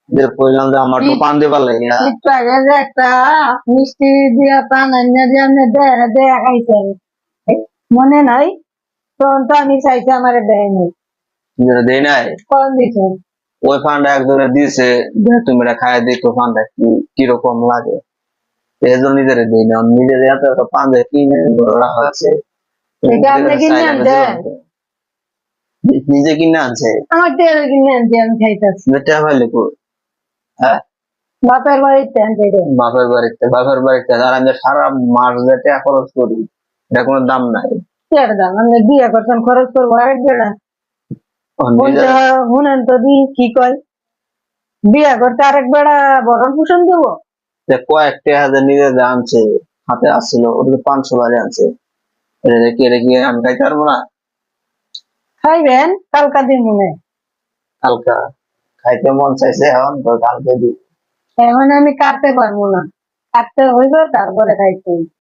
যে কইলাম যে আমার তো পান দিবার লাগে না। একটু আগে যে একটা মিষ্টি দিয়া পান আনিয়া দিয়ে আমি দেয়া খাইছেন মনে নাই, তখন তো আমি চাইছি আমার দেয়নি, যেটা দেই নাই কখন দিছেন? ওই পানটা একজনে দিছে যে তুমি এটা খাই দেখো পানটা কিরকম লাগে। এই জন্য নিজের দেই না, নিজের এত এত পান দিয়ে কিনে রাখা আছে। এটা আপনি কিনে আনছেন? নিজে কিনে আনছে আমার তেল কিনে আনছি, আমি খাইতেছি। যেটা পাইলে কই? হ্যাঁ, বাপের বাড়িতে আনছি রে। বাপের বাড়িতে আর আমি সারা মাস যে টাকা খরচ করি এটা কোনো দাম নাই। কের দাম, আপনি বিয়ে করছেন খরচ করবো আরেক বেড়া? নিজের শুনেন তো দি কি কয়, বিয়ে করতে আরেক বেড়া ভরণ পোষণ দেবো? যে কয়েকটা হাজার নিজে যে আনছে হাতে আসছিল ওটা তো 500 বারে আনছে। এটা কি আমি খাইতে পারবো না? খাইবেন, কালকা দিন মনে। হালকা খাইতে মন চাইছে এখন তো কালকে দিই। এখন আমি কাটতে পারবো না, কাটতে হইবে তারপরে খাইতে হইবে।